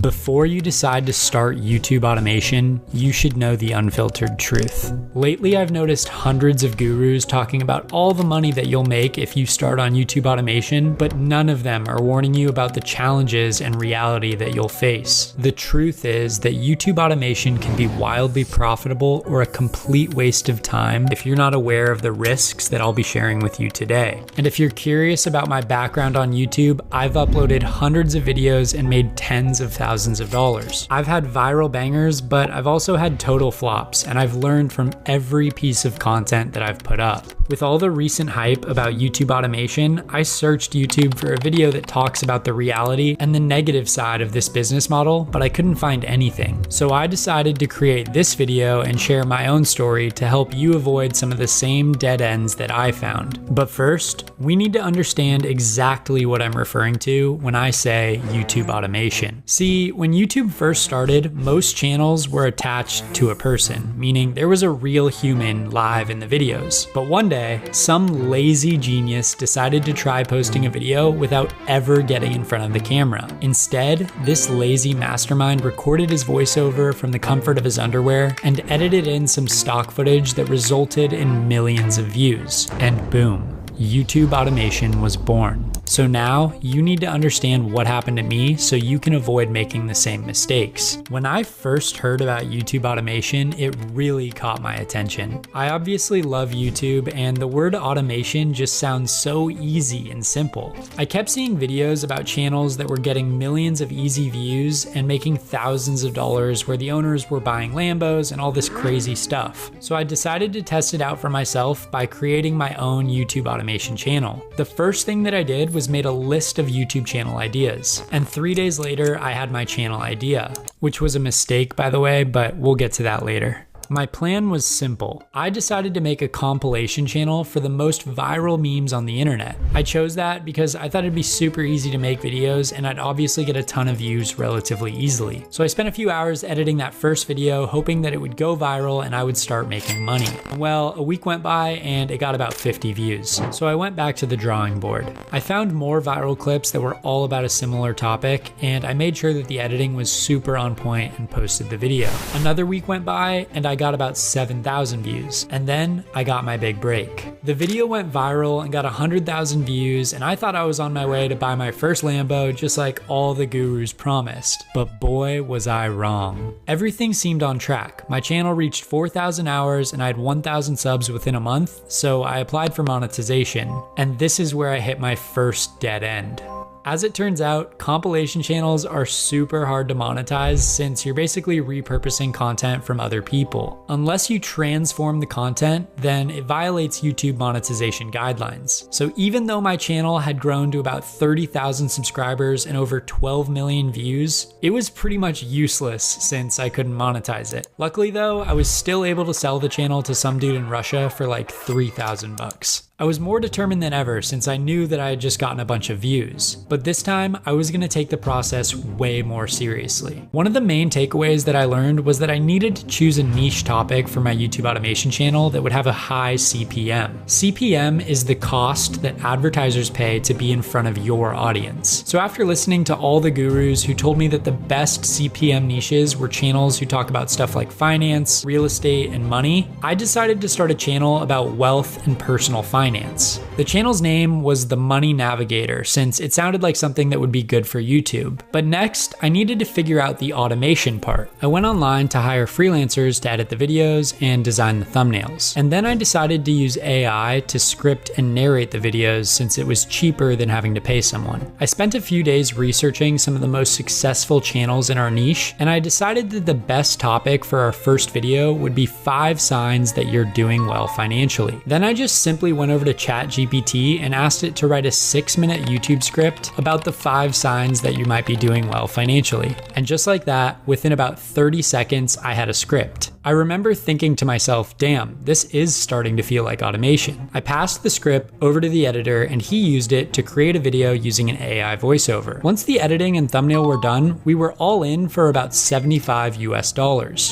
Before you decide to start YouTube automation, you should know the unfiltered truth. Lately, I've noticed hundreds of gurus talking about all the money that you'll make if you start on YouTube automation, but none of them are warning you about the challenges and reality that you'll face. The truth is that YouTube automation can be wildly profitable or a complete waste of time if you're not aware of the risks that I'll be sharing with you today. And if you're curious about my background on YouTube, I've uploaded hundreds of videos and made tens of thousands of dollars. I've had viral bangers, but I've also had total flops, and I've learned from every piece of content that I've put up. With all the recent hype about YouTube automation, I searched YouTube for a video that talks about the reality and the negative side of this business model, but I couldn't find anything. So I decided to create this video and share my own story to help you avoid some of the same dead ends that I found. But first, we need to understand exactly what I'm referring to when I say YouTube automation. See, when YouTube first started, most channels were attached to a person, meaning there was a real human live in the videos. But one day, some lazy genius decided to try posting a video without ever getting in front of the camera. Instead, this lazy mastermind recorded his voiceover from the comfort of his underwear and edited in some stock footage that resulted in millions of views. And boom, YouTube automation was born. So now you need to understand what happened to me so you can avoid making the same mistakes. When I first heard about YouTube automation, it really caught my attention. I obviously love YouTube, and the word automation just sounds so easy and simple. I kept seeing videos about channels that were getting millions of easy views and making thousands of dollars where the owners were buying Lambos and all this crazy stuff. So I decided to test it out for myself by creating my own YouTube automation channel. The first thing that I did was made a list of YouTube channel ideas. And 3 days later, I had my channel idea, which was a mistake, by the way, but we'll get to that later. My plan was simple. I decided to make a compilation channel for the most viral memes on the internet. I chose that because I thought it'd be super easy to make videos and I'd obviously get a ton of views relatively easily. So I spent a few hours editing that first video, hoping that it would go viral and I would start making money. Well, a week went by and it got about 50 views. So I went back to the drawing board. I found more viral clips that were all about a similar topic, and I made sure that the editing was super on point and posted the video. Another week went by and I got about 7,000 views, and then I got my big break. The video went viral and got 100,000 views, and I thought I was on my way to buy my first Lambo just like all the gurus promised. But boy, was I wrong. Everything seemed on track. My channel reached 4,000 hours and I had 1,000 subs within a month, so I applied for monetization. And this is where I hit my first dead end. As it turns out, compilation channels are super hard to monetize since you're basically repurposing content from other people. Unless you transform the content, then it violates YouTube monetization guidelines. So even though my channel had grown to about 30,000 subscribers and over 12 million views, it was pretty much useless since I couldn't monetize it. Luckily though, I was still able to sell the channel to some dude in Russia for like 3,000 bucks. I was more determined than ever since I knew that I had just gotten a bunch of views. But this time, I was gonna take the process way more seriously. One of the main takeaways that I learned was that I needed to choose a niche topic for my YouTube automation channel that would have a high CPM. CPM is the cost that advertisers pay to be in front of your audience. So after listening to all the gurus who told me that the best CPM niches were channels who talk about stuff like finance, real estate, and money, I decided to start a channel about wealth and personal finance. The channel's name was The Money Navigator since it sounded like something that would be good for YouTube. But next, I needed to figure out the automation part. I went online to hire freelancers to edit the videos and design the thumbnails. And then I decided to use AI to script and narrate the videos since it was cheaper than having to pay someone. I spent a few days researching some of the most successful channels in our niche, and I decided that the best topic for our first video would be 5 signs that you're doing well financially. Then I just simply went over to ChatGPT and asked it to write a 6-minute YouTube script about the 5 signs that you might be doing well financially. And just like that, within about 30 seconds, I had a script. I remember thinking to myself, damn, this is starting to feel like automation. I passed the script over to the editor and he used it to create a video using an AI voiceover. Once the editing and thumbnail were done, we were all in for about $75 US.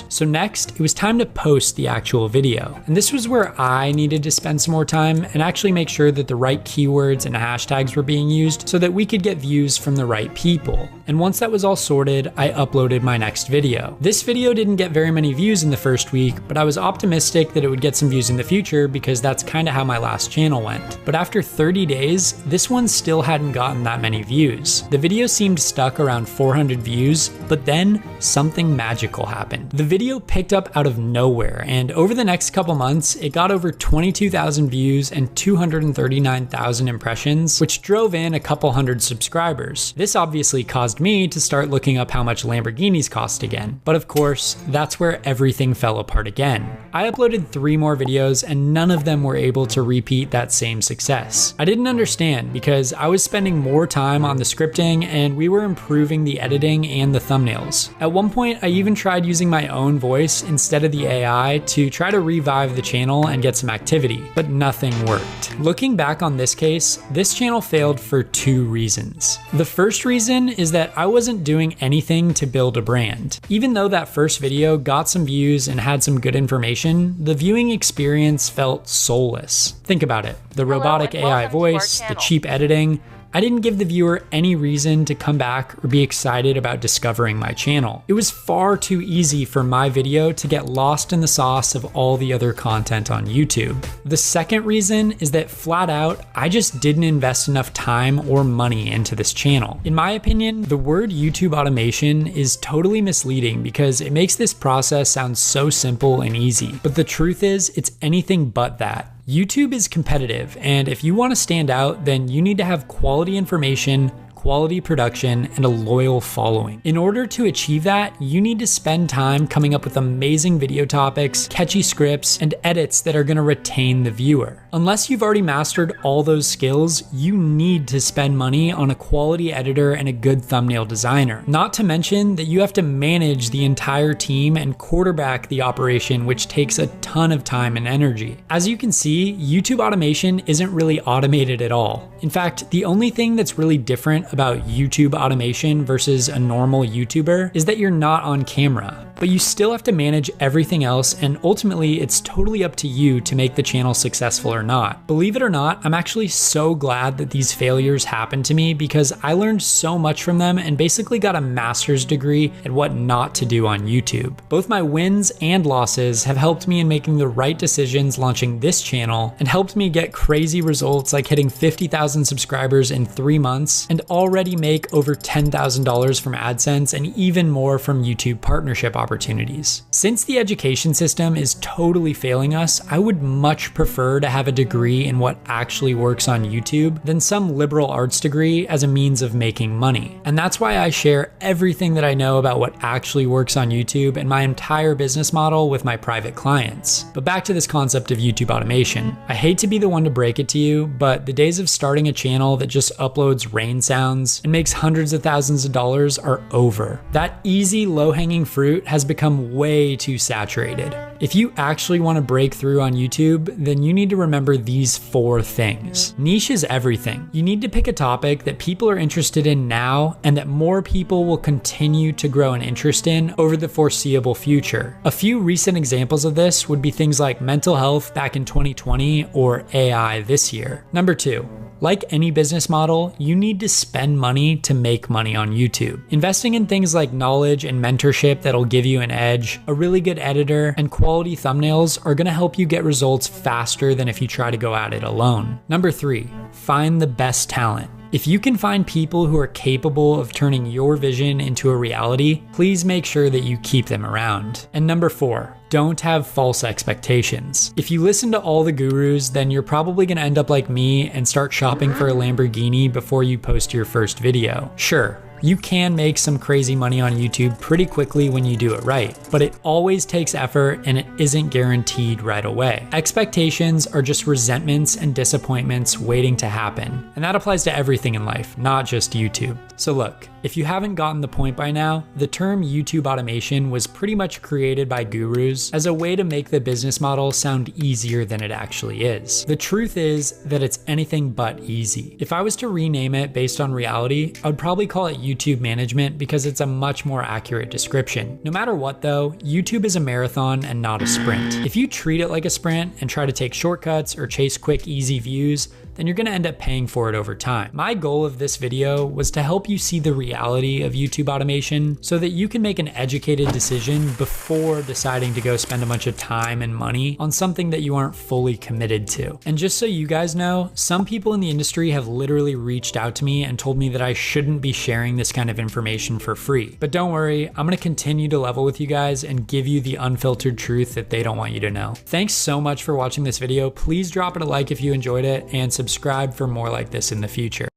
So next, it was time to post the actual video. And this was where I needed to spend some more time and actually make sure that the right keywords and hashtags were being used so that we could get views from the right people. And once that was all sorted, I uploaded my next video. This video didn't get very many views in the first week, but I was optimistic that it would get some views in the future because that's kind of how my last channel went. But after 30 days, this one still hadn't gotten that many views. The video seemed stuck around 400 views, but then something magical happened. The video picked up out of nowhere, and over the next couple months, it got over 22,000 views and 239,000 impressions, which drove in a couple hundred subscribers. This obviously caused me to start looking up how much Lamborghinis cost again. But of course, that's where everything fell apart again. I uploaded 3 more videos and none of them were able to repeat that same success. I didn't understand because I was spending more time on the scripting and we were improving the editing and the thumbnails. At one point, I even tried using my own voice instead of the AI to try to revive the channel and get some activity, but nothing worked. Looking back on this case, this channel failed for 2 reasons. The first reason is that I wasn't doing anything to build a brand. Even though that first video got some views and had some good information, the viewing experience felt soulless. Think about it. The robotic AI voice, the cheap editing. I didn't give the viewer any reason to come back or be excited about discovering my channel. It was far too easy for my video to get lost in the sauce of all the other content on YouTube. The second reason is that flat out, I just didn't invest enough time or money into this channel. In my opinion, the word YouTube automation is totally misleading because it makes this process sound so simple and easy. But the truth is, it's anything but that. YouTube is competitive, and if you want to stand out, then you need to have quality information, quality production, and a loyal following. In order to achieve that, you need to spend time coming up with amazing video topics, catchy scripts, and edits that are going to retain the viewer. Unless you've already mastered all those skills, you need to spend money on a quality editor and a good thumbnail designer. Not to mention that you have to manage the entire team and quarterback the operation, which takes a ton of time and energy. As you can see, YouTube automation isn't really automated at all. In fact, the only thing that's really different about YouTube automation versus a normal YouTuber is that you're not on camera, but you still have to manage everything else, and ultimately it's totally up to you to make the channel successful or not. Believe it or not, I'm actually so glad that these failures happened to me because I learned so much from them and basically got a master's degree at what not to do on YouTube. Both my wins and losses have helped me in making the right decisions launching this channel and helped me get crazy results like hitting 50,000 subscribers in 3 months and already make over $10,000 from AdSense and even more from YouTube partnership opportunities. Since the education system is totally failing us, I would much prefer to have a degree in what actually works on YouTube than some liberal arts degree as a means of making money. And that's why I share everything that I know about what actually works on YouTube and my entire business model with my private clients. But back to this concept of YouTube automation. I hate to be the one to break it to you, but the days of starting a channel that just uploads rain sounds and makes hundreds of thousands of dollars are over. That easy, low-hanging fruit has become way too saturated. If you actually want to break through on YouTube, then you need to remember these 4 things. Niche is everything. You need to pick a topic that people are interested in now and that more people will continue to grow an interest in over the foreseeable future. A few recent examples of this would be things like mental health back in 2020 or AI this year. Number 2. Like any business model, you need to spend money to make money on YouTube. Investing in things like knowledge and mentorship that'll give you an edge, a really good editor, and quality thumbnails are gonna help you get results faster than if you try to go at it alone. Number 3, find the best talent. If you can find people who are capable of turning your vision into a reality, please make sure that you keep them around. And number 4, don't have false expectations. If you listen to all the gurus, then you're probably gonna end up like me and start shopping for a Lamborghini before you post your first video. Sure, You can make some crazy money on YouTube pretty quickly when you do it right, but it always takes effort and it isn't guaranteed right away. Expectations are just resentments and disappointments waiting to happen, and that applies to everything in life, not just YouTube. So look, if you haven't gotten the point by now, the term YouTube automation was pretty much created by gurus as a way to make the business model sound easier than it actually is. The truth is that it's anything but easy. If I was to rename it based on reality, I would probably call it YouTube management because it's a much more accurate description. No matter what though, YouTube is a marathon and not a sprint. If you treat it like a sprint and try to take shortcuts or chase quick, easy views, then you're gonna end up paying for it over time. My goal of this video was to help you see the reality of YouTube automation so that you can make an educated decision before deciding to go spend a bunch of time and money on something that you aren't fully committed to. And just so you guys know, some people in the industry have literally reached out to me and told me that I shouldn't be sharing this kind of information for free. But don't worry, I'm gonna continue to level with you guys and give you the unfiltered truth that they don't want you to know. Thanks so much for watching this video. Please drop it a like if you enjoyed it and subscribe for more like this in the future.